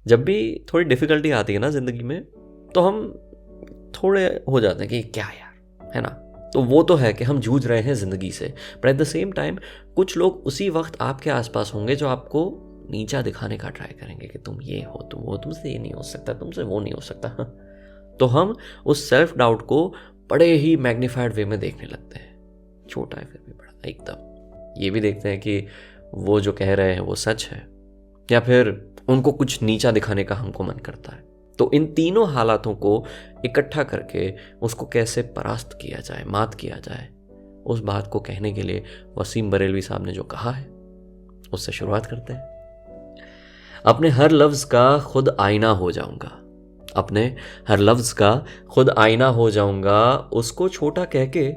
जब भी थोड़ी डिफ़िकल्टी आती है ना ज़िंदगी में, तो हम थोड़े हो जाते हैं कि क्या यार, है ना। तो वो तो है कि हम जूझ रहे हैं ज़िंदगी से, but at the same time कुछ लोग उसी वक्त आपके आसपास होंगे जो आपको नीचा दिखाने का ट्राई करेंगे कि तुम ये हो, तुम वो, तुमसे ये नहीं हो सकता, तुमसे वो नहीं हो सकता। तो हम उस सेल्फ डाउट को बड़े ही मैग्नीफाइड वे में देखने लगते हैं, छोटा है फिर भी बड़ा एकदम। ये भी देखते हैं कि वो जो कह रहे हैं वो सच है, या फिर उनको कुछ नीचा दिखाने का हमको मन करता है। तो इन तीनों हालातों को इकट्ठा करके उसको कैसे परास्त किया जाए, मात किया जाए, उस बात को कहने के लिए वसीम बरेलवी साहब ने जो कहा है उससे शुरुआत करते हैं। अपने हर लफ्ज़ का खुद आईना हो जाऊंगा, अपने हर लफ्ज़ का खुद आईना हो जाऊंगा, उसको छोटा कह के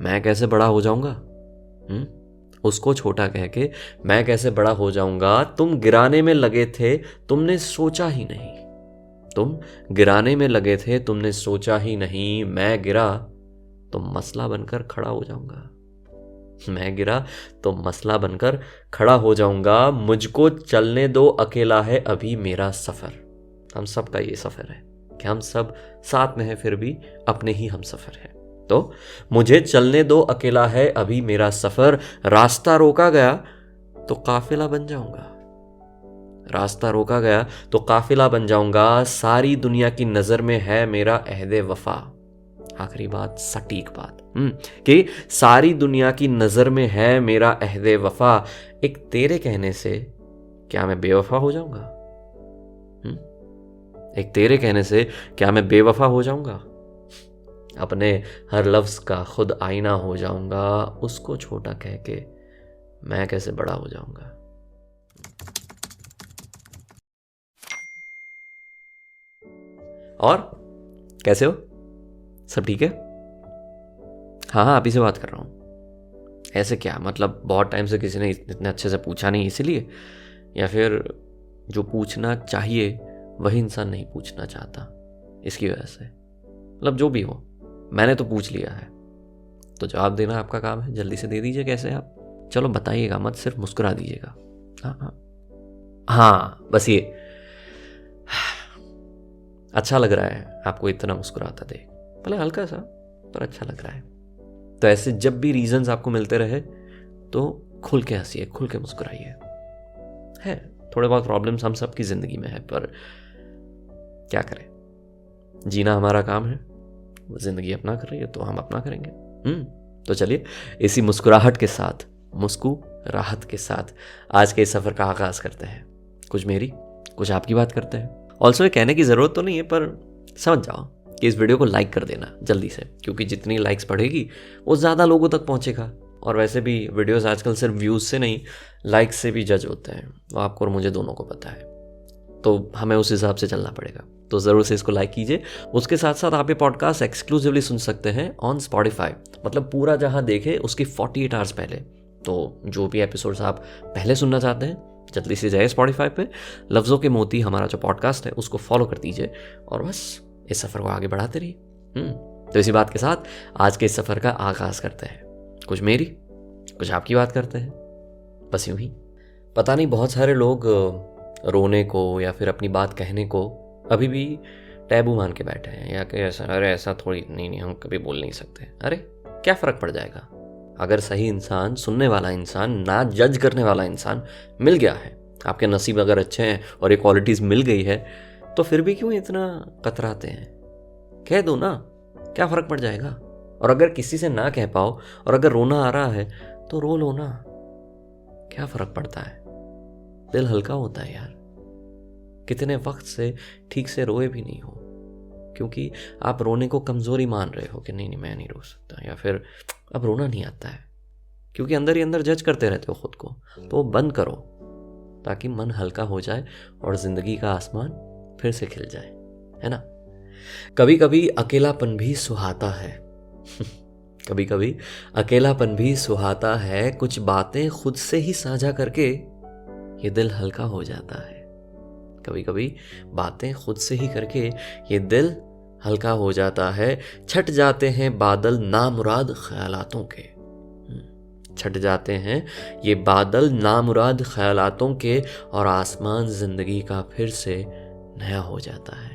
मैं कैसे बड़ा हो जाऊंगा। उसको छोटा कह के मैं कैसे बड़ा हो जाऊंगा। तुम गिराने में लगे थे, तुमने सोचा ही नहीं। तुम गिराने में लगे थे, तुमने सोचा ही नहीं। मैं गिरा तो मसला बनकर खड़ा हो जाऊंगा। मैं गिरा तो मसला बनकर खड़ा हो जाऊंगा। मुझको चलने दो, अकेला है अभी मेरा सफर। हम सब का ये सफर है कि हम सब साथ में हैं, फिर भी अपने ही हम सफर है। तो मुझे चलने दो, अकेला है अभी मेरा सफर। रास्ता रोका गया तो काफिला बन जाऊंगा। रास्ता रोका गया तो काफिला बन जाऊंगा। सारी दुनिया की नजर में है मेरा अहदे वफा। आखिरी बात, सटीक बात, कि सारी दुनिया की नजर में है मेरा अहदे वफा। एक तेरे कहने से क्या मैं बेवफा हो जाऊंगा। एक तेरे कहने से क्या मैं बेवफा हो जाऊंगा। अपने हर लफ्ज का खुद आईना हो जाऊंगा। उसको छोटा कह के मैं कैसे बड़ा हो जाऊंगा। और कैसे हो, सब ठीक है? हाँ हाँ, आप ही से बात कर रहा हूँ। ऐसे क्या मतलब, बहुत टाइम से किसी ने इतने अच्छे से पूछा नहीं इसीलिए, या फिर जो पूछना चाहिए वही इंसान नहीं पूछना चाहता इसकी वजह से? मतलब जो भी हो, मैंने तो पूछ लिया है, तो जवाब देना आपका काम है। जल्दी से दे दीजिए। कैसे आप? चलो बताइएगा मत, सिर्फ मुस्कुरा दीजिएगा। हाँ हाँ हाँ, बस ये अच्छा लग रहा है आपको इतना मुस्कुराता देख, भले हल्का सा, पर अच्छा लग रहा है। तो ऐसे जब भी रीजंस आपको मिलते रहे तो खुल के हंसिए, खुल के मुस्कुराइए। है थोड़े बहुत प्रॉब्लम्स हम सबकी जिंदगी में है, पर क्या करें, जीना हमारा काम है। वो जिंदगी अपना कर रही है तो हम अपना करेंगे। तो चलिए इसी मुस्कुराहट के साथ, मुस्कुराहट के साथ आज के इस सफर का आगाज करते हैं। कुछ मेरी, कुछ आपकी बात करते हैं। ऑल्सो ये कहने की जरूरत तो नहीं है, पर समझ जाओ कि इस वीडियो को लाइक कर देना जल्दी से, क्योंकि जितनी लाइक्स बढ़ेगी वो ज़्यादा लोगों तक पहुंचेगा। और वैसे भी वीडियोस आजकल सिर्फ व्यूज़ से नहीं, लाइक्स से भी जज होते हैं, वो आपको और मुझे दोनों को पता है। तो हमें उस हिसाब से चलना पड़ेगा। तो ज़रूर से इसको लाइक कीजिए। उसके साथ साथ आप ये पॉडकास्ट एक्सक्लूसिवली सुन सकते हैं ऑन स्पॉटिफाई, मतलब पूरा जहाँ देखे उसकी 48 आवर्स पहले। तो जो भी एपिसोड्स आप पहले सुनना चाहते हैं, जल्दी से जाए स्पॉटिफाई पे, लफ्ज़ों के मोती हमारा जो पॉडकास्ट है उसको फॉलो कर दीजिए, और बस इस सफ़र को आगे बढ़ाते रहिए। तो इसी बात के साथ आज के इस सफ़र का आगाज़ करते हैं। कुछ मेरी, कुछ आपकी बात करते हैं, बस यूं ही। पता नहीं बहुत सारे लोग रोने को या फिर अपनी बात कहने को अभी भी टैबू मान के बैठे हैं, या कि ऐसा, अरे ऐसा थोड़ी, नहीं हम कभी बोल नहीं सकते। अरे क्या फ़र्क पड़ जाएगा? अगर सही इंसान, सुनने वाला इंसान, ना जज करने वाला इंसान मिल गया है, आपके नसीब अगर अच्छे हैं और ये क्वालिटीज़ मिल गई है, तो फिर भी क्यों इतना कतराते हैं? कह दो ना, क्या फ़र्क पड़ जाएगा? और अगर किसी से ना कह पाओ और अगर रोना आ रहा है तो रो लो ना, क्या फ़र्क पड़ता है? दिल हल्का होता है यार। कितने वक्त से ठीक से रोए भी नहीं हो, क्योंकि आप रोने को कमज़ोरी मान रहे हो कि नहीं मैं नहीं रो सकता, या फिर अब रोना नहीं आता है, क्योंकि अंदर ही अंदर जज करते रहते हो खुद को। तो बंद करो ताकि मन हल्का हो जाए और ज़िंदगी का आसमान फिर से खिल जाए, है ना। कभी कभी अकेलापन भी सुहाता है। कभी कभी अकेलापन भी सुहाता है। कुछ बातें खुद से ही साझा करके ये दिल हल्का हो जाता है। कभी कभी बातें खुद से ही करके ये दिल हल्का हो जाता है। छट जाते हैं बादल नामुराद ख्यालातों के। छट जाते हैं ये बादल नामुराद ख्यालातों के, और आसमान जिंदगी का फिर से नया हो जाता है।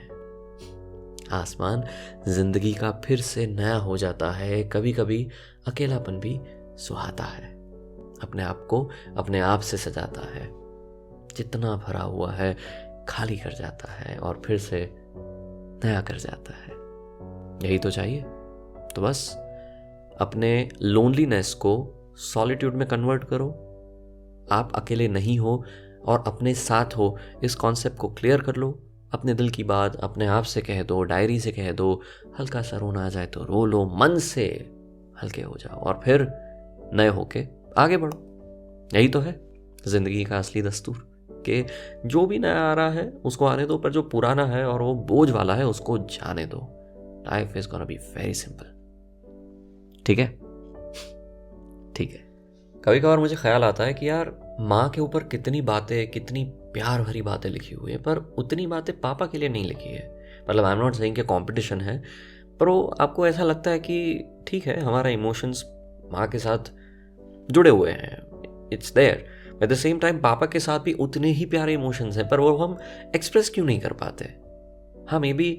आसमान जिंदगी का फिर से नया हो जाता है। कभी कभी अकेलापन भी सुहाता है, अपने आप को अपने आप से सजाता है, जितना भरा हुआ है खाली कर जाता है और फिर से नया कर जाता है। यही तो चाहिए। तो बस अपने लोनलीनेस को सॉलिट्यूड में कन्वर्ट करो। आप अकेले नहीं हो और अपने साथ हो, इस कॉन्सेप्ट को क्लियर कर लो। अपने दिल की बात अपने आप से कह दो, डायरी से कह दो। हल्का सा रोना आ जाए तो रो लो, मन से हल्के हो जाओ और फिर नए होके आगे बढ़ो। यही तो है जिंदगी का असली दस्तूर, कि जो भी नया आ रहा है उसको आने दो, पर जो पुराना है और वो बोझ वाला है उसको जाने दो। Life is gonna be very simple. ठीक है, ठीक है। कभी कभार मुझे ख्याल आता है कि यार माँ के ऊपर कितनी बातें, कितनी प्यार भरी बातें लिखी हुई है, पर उतनी बातें पापा के लिए नहीं लिखी है। मतलब आई एम नॉट सेइंग कि कंपटीशन है, पर वो आपको ऐसा लगता है कि ठीक है, हमारा इमोशंस माँ के साथ जुड़े हुए हैं, it's there. At the same time पापा के साथ भी उतने ही प्यारे इमोशंस हैं, पर वो हम एक्सप्रेस क्यों नहीं कर पाते? हाँ, maybe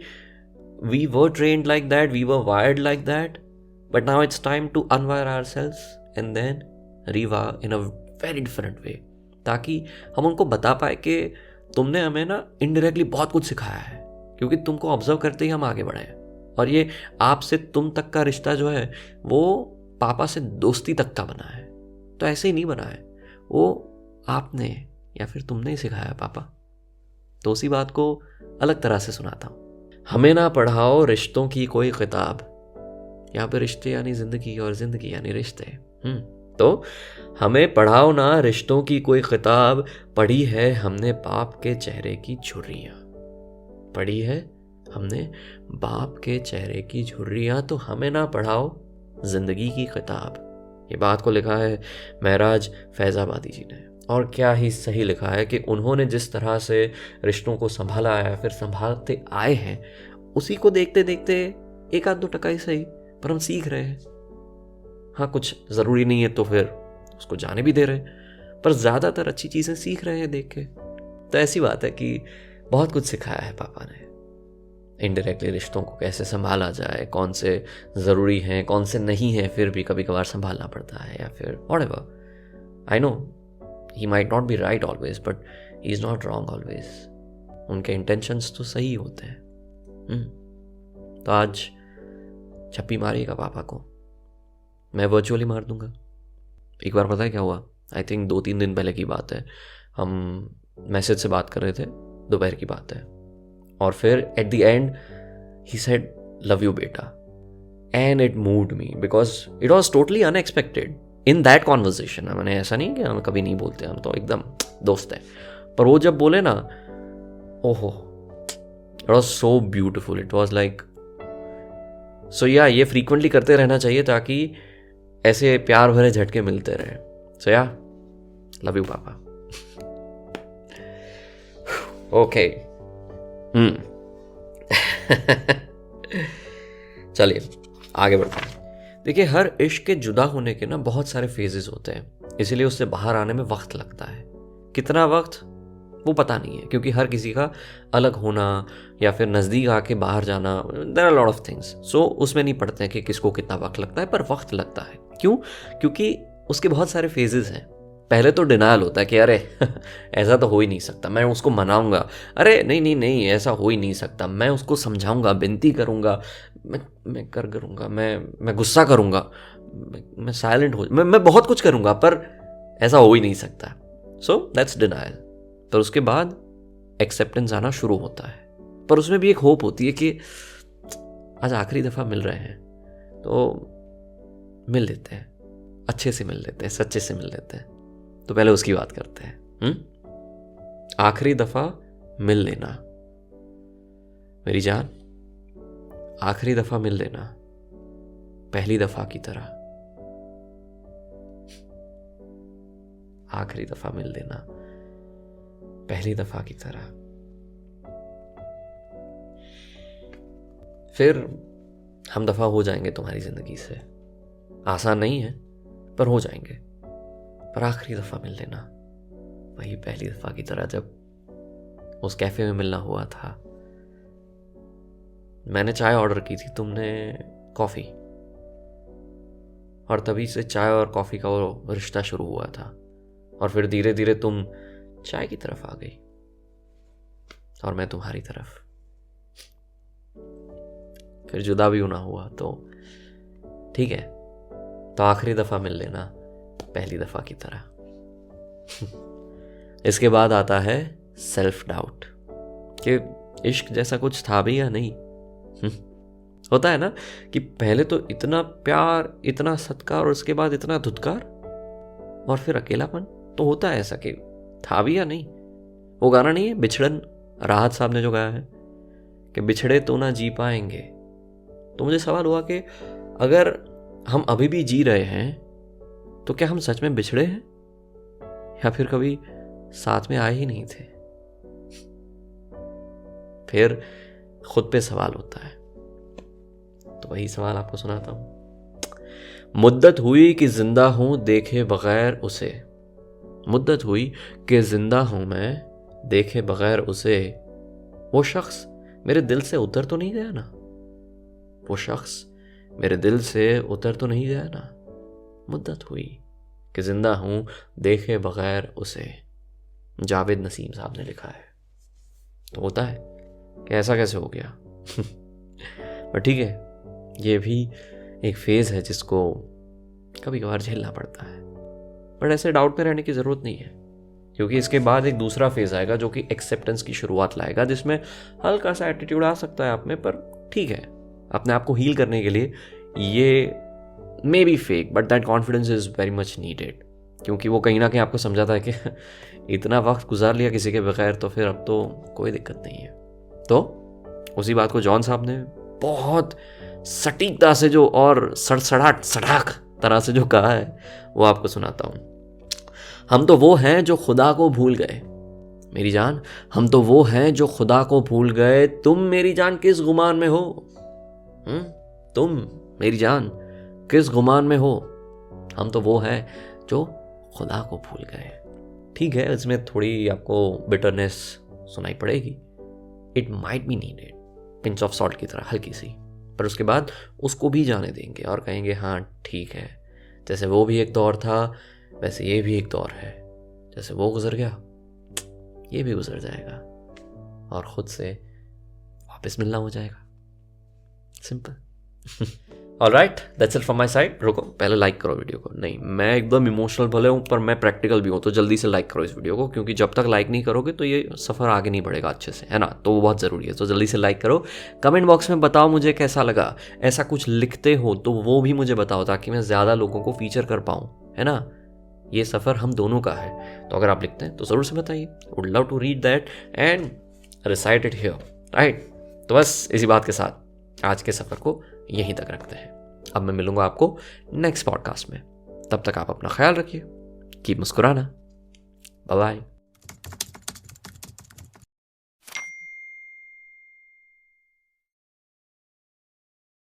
we were trained like that, we were wired like that, but now it's time to unwire ourselves and then rewire in a very different way, ताकि हम उनको बता पाए कि तुमने हमें ना इनडायरेक्टली बहुत कुछ सिखाया है, क्योंकि तुमको ऑब्जर्व करते ही हम आगे बढ़े हैं। और ये आपसे तुम तक का रिश्ता जो है वो पापा से दोस्ती तक का बना है, तो ऐसे ही नहीं बना है, वो आपने या फिर तुमने ही सिखाया है पापा। तो उसी बात को अलग तरह से सुनाता हूँ। हमें ना पढ़ाओ रिश्तों की कोई किताब, यहाँ पे रिश्ते यानी जिंदगी और जिंदगी यानी रिश्ते। तो हमें पढ़ाओ ना रिश्तों की कोई किताब, पढ़ी है हमने बाप के चेहरे की झुर्रियाँ, पढ़ी है हमने बाप के चेहरे की झुर्रियाँ, तो हमें ना पढ़ाओ जिंदगी की किताब। ये बात को लिखा है महराज फैजाबादी जी ने, और क्या ही सही लिखा है कि उन्होंने जिस तरह से रिश्तों को संभाला है, फिर संभालते आए हैं, उसी को देखते देखते एक आध दो टका ही सही, पर हम सीख रहे हैं। हाँ, कुछ ज़रूरी नहीं है तो फिर उसको जाने भी दे रहे, पर ज़्यादातर अच्छी चीज़ें सीख रहे हैं देख के। तो ऐसी बात है कि बहुत कुछ सिखाया है पापा ने, इनडायरेक्टली रिश्तों को कैसे संभाला जाए, कौन से ज़रूरी हैं कौन से नहीं हैं, फिर भी कभी कभार संभालना पड़ता है, या फिर whatever. I know he might not be right always, but he is not wrong always. उनके इंटेंशंस तो सही होते हैं। तो आज छप्पी मारिएगा पापा को, मैं वर्चुअली मार दूंगा। एक बार पता है क्या हुआ, आई थिंक 2-3 दिन पहले की बात है, हम मैसेज से बात कर रहे थे, दोपहर की बात है, और फिर at the end he said love you बेटा, and it moved me because it was totally unexpected in that conversation. मैंने ऐसा नहीं कि हम कभी नहीं बोलते, हम तो एकदम दोस्त हैं, पर वो जब बोले ना, ओहो, it was so beautiful. It was like so या ये फ्रीक्वेंटली करते रहना चाहिए ताकि ऐसे प्यार भरे झटके मिलते रहे। सो या लव यू पापा। ओके, चलिए आगे बढ़ते हैं। देखिए, हर इश्क के जुदा होने के ना बहुत सारे फेजेस होते हैं, इसीलिए उससे बाहर आने में वक्त लगता है। कितना वक्त वो पता नहीं है, क्योंकि हर किसी का अलग होना या फिर नज़दीक आके बाहर जाना, there are lot of things. So उसमें नहीं पढ़ते हैं कि किसको कितना वक्त लगता है, पर वक्त लगता है। क्यों? क्योंकि उसके बहुत सारे फेजेस हैं। पहले तो डिनायल होता है कि अरे ऐसा तो हो ही नहीं सकता, मैं उसको मनाऊंगा, अरे नहीं नहीं नहीं ऐसा हो ही नहीं सकता, मैं उसको समझाऊंगा, विनती करूंगा, मैं कर करूंगा, मैं गुस्सा करूंगा, मैं साइलेंट हो, मैं बहुत कुछ करूंगा, पर ऐसा हो ही नहीं सकता। So that's denial. पर उसके बाद एक्सेप्टेंस आना शुरू होता है, पर उसमें भी एक होप होती है कि आज आखिरी दफ़ा मिल रहे हैं तो मिल लेते हैं, अच्छे से मिल लेते हैं, सच्चे से मिल लेते हैं। तो पहले उसकी बात करते हैं। आखिरी दफ़ा मिल लेना मेरी जान, आखिरी दफ़ा मिल लेना पहली दफ़ा की तरह, आखिरी दफ़ा मिल लेना पहली दफ़ा की तरह। फिर हम दफ़ा हो जाएंगे तुम्हारी ज़िंदगी से। आसान नहीं है, पर हो जाएंगे। पर आखिरी दफ़ा मिल लेना, वही पहली दफ़ा की तरह जब उस कैफ़े में मिलना हुआ था। मैंने चाय ऑर्डर की थी, तुमने कॉफ़ी, और तभी से चाय और कॉफ़ी का वो रिश्ता शुरू हुआ था। और फिर धीरे धीरे तुम चाय की तरफ आ गई और मैं तुम्हारी तरफ। फिर जुदा भी होना हुआ, तो ठीक है, तो आखिरी दफ़ा मिल लेना पहली दफ़ा की तरह। इसके बाद आता है सेल्फ डाउट कि इश्क जैसा कुछ था भी या नहीं। होता है ना कि पहले तो इतना प्यार, इतना सत्कार, और उसके बाद इतना धुतकार, और फिर अकेलापन। तो होता है ऐसा कि था भी या नहीं। वो गाना नहीं है बिछड़न, राहत साहब ने जो गाया है कि बिछड़े तो ना जी पाएंगे। तो मुझे सवाल हुआ कि अगर हम अभी भी जी रहे हैं तो क्या हम सच में बिछड़े हैं, या फिर कभी साथ में आए ही नहीं थे। फिर खुद पे सवाल होता है, तो वही सवाल आपको सुनाता हूं। मुद्दत हुई कि जिंदा हूं देखे बगैर उसे, मुद्दत हुई कि जिंदा हूं मैं देखे बगैर उसे, वो शख्स मेरे दिल से उतर तो नहीं गया ना, वो शख्स मेरे दिल से उतर तो नहीं गया ना। मुद्दत हुई कि जिंदा हूं देखे बगैर उसे, जावेद नसीम साहब ने लिखा है। तो होता है कि ऐसा कैसे हो गया। पर ठीक है, ये भी एक फेज है जिसको कभी कभार झेलना पड़ता है। पर ऐसे डाउट में रहने की जरूरत नहीं है, क्योंकि इसके बाद एक दूसरा फेज आएगा जो कि एक्सेप्टेंस की शुरुआत लाएगा, जिसमें हल्का सा एटीट्यूड आ सकता है आप में, पर ठीक है, अपने आप को हील करने के लिए ये may be fake but that confidence is very much needed. क्योंकि वो कहीं ना कहीं आपको समझाता है कि इतना वक्त गुजार लिया किसी के बगैर, तो फिर अब तो कोई दिक्कत नहीं है। तो उसी बात को जॉन साहब ने बहुत सटीकता से जो और सड़ाक तरह से जो कहा है वो आपको सुनाता हूं। हम तो वो हैं जो खुदा को भूल गए, मेरी जान, हम तो वो हैं जो खुदा को भूल गए, तुम मेरी जान किस गुमान में हो, तुम मेरी जान किस गुमान में हो, हम तो वो हैं जो खुदा को भूल गए। ठीक है, इसमें थोड़ी आपको बिटरनेस सुनाई पड़ेगी, it might be needed, pinch of salt की तरह हल्की सी, पर उसके बाद उसको भी जाने देंगे और कहेंगे हाँ ठीक है, जैसे वो भी एक दौर था वैसे ये भी एक दौर है, जैसे वो गुजर गया ये भी गुजर जाएगा, और खुद से वापस मिलना हो जाएगा। Simple. Alright, that's it from my side. रुको, पहले लाइक करो वीडियो को। नहीं, मैं एकदम इमोशनल भले हूँ पर मैं प्रैक्टिकल भी हूँ, तो जल्दी से लाइक करो इस वीडियो को, क्योंकि जब तक लाइक नहीं करोगे तो ये सफ़र आगे नहीं बढ़ेगा अच्छे से, है ना। तो वो बहुत ज़रूरी है, तो जल्दी से लाइक करो। कमेंट बॉक्स में बताओ मुझे कैसा लगा, ऐसा कुछ लिखते हो तो वो भी मुझे बताओ, ताकि मैं ज़्यादा लोगों को फीचर कर पाऊँ, है ना। ये सफ़र हम दोनों का है, तो अगर आप लिखते हैं तो ज़रूर से बताइए, would love to read that and recite it here, right. तो बस इसी बात के साथ आज के सफ़र को यहीं तक रखते हैं। अब मैं मिलूंगा आपको नेक्स्ट पॉडकास्ट में, तब तक आप अपना ख्याल रखिए, कीप मुस्कुराना, बाय बाय।